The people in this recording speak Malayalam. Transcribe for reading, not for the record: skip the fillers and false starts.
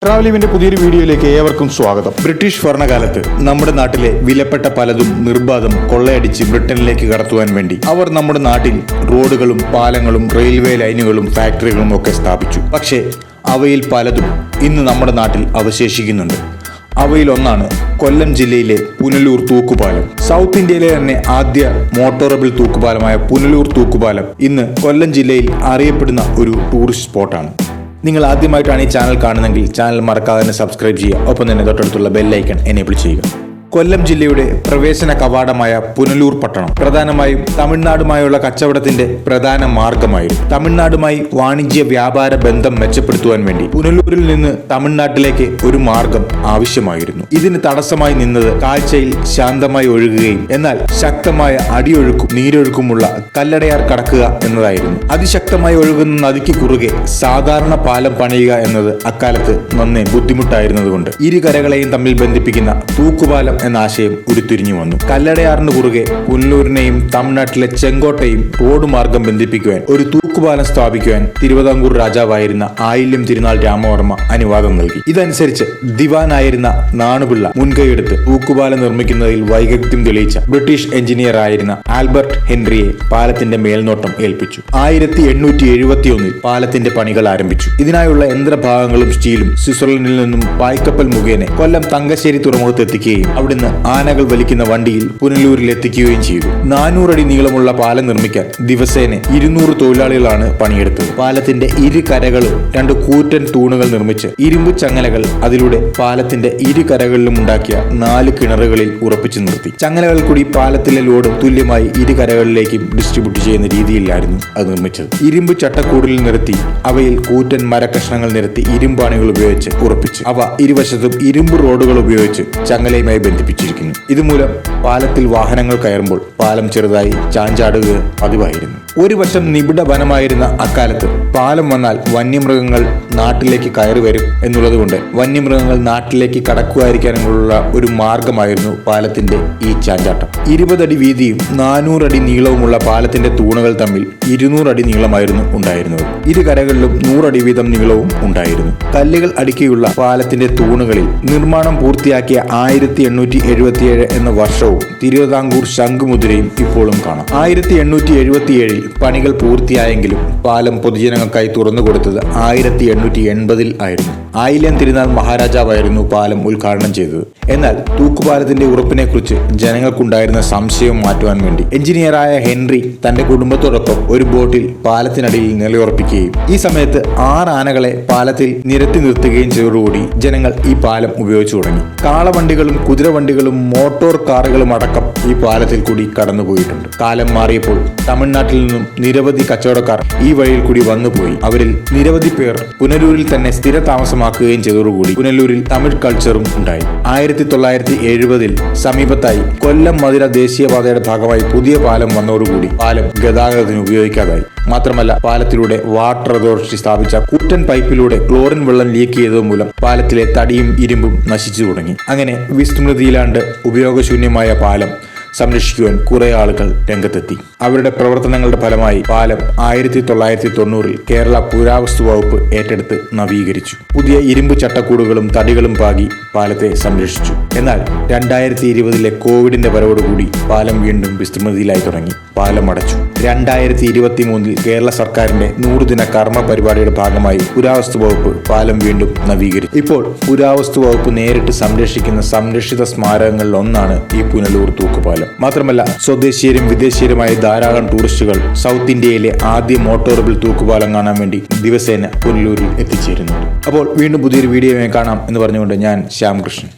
ട്രാവലിവിന്റെ പുതിയൊരു വീഡിയോയിലേക്ക് ഏവർക്കും സ്വാഗതം. ബ്രിട്ടീഷ് ഭരണകാലത്ത് നമ്മുടെ നാട്ടിലെ വിലപ്പെട്ട പലതും നിർബാധം കൊള്ളയടിച്ച് ബ്രിട്ടനിലേക്ക് കടത്തുവാൻ വേണ്ടി അവർ നമ്മുടെ നാട്ടിൽ റോഡുകളും പാലങ്ങളും റെയിൽവേ ലൈനുകളും ഫാക്ടറികളും ഒക്കെ സ്ഥാപിച്ചു. പക്ഷേ അവയിൽ പലതും ഇന്ന് നമ്മുടെ നാട്ടിൽ അവശേഷിക്കുന്നുണ്ട്. അവയിൽ ഒന്നാണ് കൊല്ലം ജില്ലയിലെ പുനലൂർ തൂക്കുപാലം. സൗത്ത് ഇന്ത്യയിലെ തന്നെ ആദ്യ മോട്ടോറബിൾ തൂക്കുപാലമായ പുനലൂർ തൂക്കുപാലം ഇന്ന് കൊല്ലം ജില്ലയിൽ അറിയപ്പെടുന്ന ഒരു ടൂറിസ്റ്റ് സ്പോട്ടാണ്. നിങ്ങൾ ആദ്യമായിട്ടാണ് ഈ ചാനൽ കാണുന്നതെങ്കിൽ ചാനൽ മറക്കാതെ സബ്സ്ക്രൈബ് ചെയ്യുക. ഒപ്പം തന്നെ തൊട്ടടുത്തുള്ള ബെല്ലൈക്കൺ എനേബിൾ ചെയ്യുക. കൊല്ലം ജില്ലയുടെ പ്രവേശന കവാടമായ പുനലൂർ പട്ടണം പ്രധാനമായും തമിഴ്നാടുമായുള്ള കച്ചവടത്തിന്റെ പ്രധാന മാർഗമായിരുന്നു. തമിഴ്നാടുമായി വാണിജ്യ വ്യാപാര ബന്ധം മെച്ചപ്പെടുത്തുവാൻ വേണ്ടി പുനലൂരിൽ നിന്ന് തമിഴ്നാട്ടിലേക്ക് ഒരു മാർഗം ആവശ്യമായിരുന്നു. ഇതിന് തടസ്സമായി നിന്നത് കാഴ്ചയിൽ ശാന്തമായി ഒഴുകുകയും എന്നാൽ ശക്തമായ അടിയൊഴുക്കും നീരൊഴുക്കുമുള്ള കല്ലടയാർ കടക്കുക എന്നതായിരുന്നു. അതിശക്തമായി ഒഴുകുന്ന നദിക്ക് കുറുകെ സാധാരണ പാലം പണിയുക എന്നത് അക്കാലത്ത് നന്നേ ബുദ്ധിമുട്ടായിരുന്നതുകൊണ്ട് ഇരു കരകളെയും തമ്മിൽ ബന്ധിപ്പിക്കുന്ന തൂക്കുപാലം എന്ന ആശയം ഉരുത്തിരിഞ്ഞു വന്നു. കല്ലടയാറിന് കുറുകെ പുനലൂരിനെയും തമിഴ്നാട്ടിലെ ചെങ്കോട്ടയും റോഡ് മാർഗം ബന്ധിപ്പിക്കുവാൻ ഒരു തൂക്കുപാലം സ്ഥാപിക്കുവാൻ തിരുവിതാംകൂർ രാജാവായിരുന്ന ആയില്യം തിരുനാൾ രാമവർമ്മ അനുവാദം നൽകി. ഇതനുസരിച്ച് ദിവാനായിരുന്ന നാണുപിള്ള മുൻകൈയെടുത്ത് തൂക്കുപാലം നിർമ്മിക്കുന്നതിൽ വൈദഗ്ധ്യം തെളിയിച്ച ബ്രിട്ടീഷ് എഞ്ചിനീയർ ആയിരുന്ന ആൽബർട്ട് ഹെൻറിയെ പാലത്തിന്റെ മേൽനോട്ടം ഏൽപ്പിച്ചു. 1871 പാലത്തിന്റെ പണികൾ ആരംഭിച്ചു. ഇതിനായുള്ള യന്ത്രഭാഗങ്ങളും സ്റ്റീലും സ്വിറ്റ്സർലൻഡിൽ നിന്നും പായ്ക്കപ്പൽ മുഖേന കൊല്ലം തങ്കശ്ശേരി തുറമുഖത്ത് എത്തിക്കുകയും അവിടുന്ന് ആനകൾ വലിക്കുന്ന വണ്ടിയിൽ പുനലൂരിൽ എത്തിക്കുകയും ചെയ്തു. 400 അടി നീളമുള്ള പാലം നിർമ്മിക്കാൻ ദിവസേന 200 തൊഴിലാളികളാണ് പണിയെടുത്തത്. പാലത്തിന്റെ ഇരു കരകളും 2 കൂറ്റൻ തൂണുകൾ നിർമ്മിച്ച് ഇരുമ്പ് ചങ്ങലകൾ അതിലൂടെ പാലത്തിന്റെ ഇരു കരകളിലും ഉണ്ടാക്കിയ 4 കിണറുകളിൽ ഉറപ്പിച്ചു നിർത്തി. ചങ്ങലകൾ കൂടി പാലത്തിലെ ലോഡ് തുല്യമായി ഇരു കരകളിലേക്കും ഡിസ്ട്രിബ്യൂട്ട് ചെയ്യുന്ന രീതിയിലായിരുന്നു അത് നിർമ്മിച്ചത്. ഇരുമ്പ് ചട്ടക്കൂടിൽ നിരത്തി അവയിൽ കൂറ്റൻ മരക്കഷ്ണങ്ങൾ നിരത്തി ഇരുമ്പാണികൾ ഉപയോഗിച്ച് ഉറപ്പിച്ച് അവ ഇരുവശത്തും ഇരുമ്പ് റോഡുകൾ ഉപയോഗിച്ച് ചങ്ങലയുമായി ബന്ധിപ്പിച്ചിരിക്കുന്നു. ഇതുമൂലം പാലത്തിൽ വാഹനങ്ങൾ കയറുമ്പോൾ പാലം ചെറുതായി ചാഞ്ചാടുക പതിവായിരുന്നു. ഒരു വശം നിബിഡ വനമായിരുന്ന അക്കാലത്ത് പാലം വന്നാൽ വന്യമൃഗങ്ങൾ നാട്ടിലേക്ക് കയറി വരും എന്നുള്ളതുകൊണ്ട് വന്യമൃഗങ്ങൾ നാട്ടിലേക്ക് കടക്കുവാതിരിക്കാനുള്ള ഒരു മാർഗമായിരുന്നു പാലത്തിന്റെ ഈ ചാഞ്ചാട്ടം. 20 അടി വീതിയും 400 അടി നീളവുമുള്ള പാലത്തിന്റെ തൂണുകൾ തമ്മിൽ 200 അടി നീളമായിരുന്നു ഉണ്ടായിരുന്നത്. ഇരു കരകളിലും 100 അടി വീതം നീളവും ഉണ്ടായിരുന്നു. കല്ലുകൾ അടുക്കിയുള്ള പാലത്തിന്റെ തൂണുകളിൽ നിർമ്മാണം പൂർത്തിയാക്കിയ 1877 എന്ന വർഷവും തിരുവിതാംകൂർ ശംഖുമുദ്രയും ഇപ്പോഴും കാണാം. 1877 പണികൾ പൂർത്തിയായെങ്കിലും പാലം പൊതുജനങ്ങൾക്കായി തുറന്നു കൊടുത്തത് 1880 ആയിരുന്നു. ആയില്യം തിരുനാൾ മഹാരാജാവായിരുന്നു പാലം ഉദ്ഘാടനം ചെയ്തത്. എന്നാൽ തൂക്കുപാലത്തിന്റെ ഉറപ്പിനെ കുറിച്ച് ജനങ്ങൾക്കുണ്ടായിരുന്ന സംശയം മാറ്റുവാൻ വേണ്ടി എഞ്ചിനീയറായ ഹെൻറി തന്റെ കുടുംബത്തോടൊപ്പം ഒരു ബോട്ടിൽ പാലത്തിനടിയിൽ നിലയുറപ്പിക്കുകയും ഈ സമയത്ത് 6 ആനകളെ പാലത്തിൽ നിരത്തി നിർത്തുകയും ചെയ്തതോടുകൂടി ജനങ്ങൾ ഈ പാലം ഉപയോഗിച്ചു തുടങ്ങി. കാളവണ്ടികളും കുതിരവണ്ടികളും മോട്ടോർ കാറുകളും അടക്കം ഈ പാലത്തിൽ കൂടി കടന്നുപോയിട്ടുണ്ട്. കാലം മാറിയപ്പോൾ തമിഴ്നാട്ടിൽ നിന്നും നിരവധി കച്ചവടക്കാർ ഈ വഴിയിൽ കൂടി വന്നുപോയി. അവരിൽ നിരവധി പേർ പുനലൂരിൽ തന്നെ സ്ഥിര താമസമാക്കുകയും ചെയ്തതോടുകൂടി പുനലൂരിൽ തമിഴ് കൾച്ചറും ഉണ്ടായി. 1970 സമീപത്തായി കൊല്ലം മധുര ദേശീയപാതയുടെ ഭാഗമായി പുതിയ പാലം വന്നതോടുകൂടി പാലം ഗതാഗതത്തിന് ഉപയോഗിക്കാതായി. മാത്രമല്ല പാലത്തിലൂടെ വാട്ടർ അതോറിറ്റി സ്ഥാപിച്ച കൂറ്റൻ പൈപ്പിലൂടെ ക്ലോറിൻ വെള്ളം ലീക്ക് ചെയ്തത് മൂലം പാലത്തിലെ തടിയും ഇരുമ്പും നശിച്ചു തുടങ്ങി. അങ്ങനെ വിസ്മൃതിയിലാണ്ട് ഉപയോഗശൂന്യമായ പാലം സംരക്ഷിക്കുവാൻ കുറെ ആളുകൾ രംഗത്തെത്തി. അവരുടെ പ്രവർത്തനങ്ങളുടെ ഫലമായി പാലം 1990 കേരള പുരാവസ്തു വകുപ്പ് ഏറ്റെടുത്ത് നവീകരിച്ചു. പുതിയ ഇരുമ്പ് ചട്ടക്കൂടുകളും തടികളും പാകി പാലത്തെ സംരക്ഷിച്ചു. എന്നാൽ 2020 കോവിഡിന്റെ വരവോടുകൂടി പാലം വീണ്ടും വിസ്മൃതിയിലായി തുടങ്ങി. പാലം അടച്ചു. 2023 കേരള സർക്കാരിന്റെ 100 ദിന കർമ്മ പരിപാടിയുടെ ഭാഗമായി പുരാവസ്തു വകുപ്പ് പാലം വീണ്ടും നവീകരിച്ചു. ഇപ്പോൾ പുരാവസ്തു വകുപ്പ് നേരിട്ട് സംരക്ഷിക്കുന്ന സംരക്ഷിത സ്മാരകങ്ങളിൽ ഒന്നാണ് ഈ പുനലൂർ തൂക്കുപാലം. മാത്രമല്ല സ്വദേശീയരും വിദേശീയരുമായ ധാരാളം ടൂറിസ്റ്റുകൾ സൗത്ത് ഇന്ത്യയിലെ ആദ്യ മോട്ടോറബിൾ തൂക്കുപാലം കാണാൻ വേണ്ടി ദിവസേന പുനലൂരിൽ എത്തിച്ചേരുന്നുണ്ട്. അപ്പോൾ വീണ്ടും പുതിയൊരു വീഡിയോയുമായി കാണാം എന്ന് പറഞ്ഞുകൊണ്ട് ഞാൻ ശ്യാം കൃഷ്ണൻ.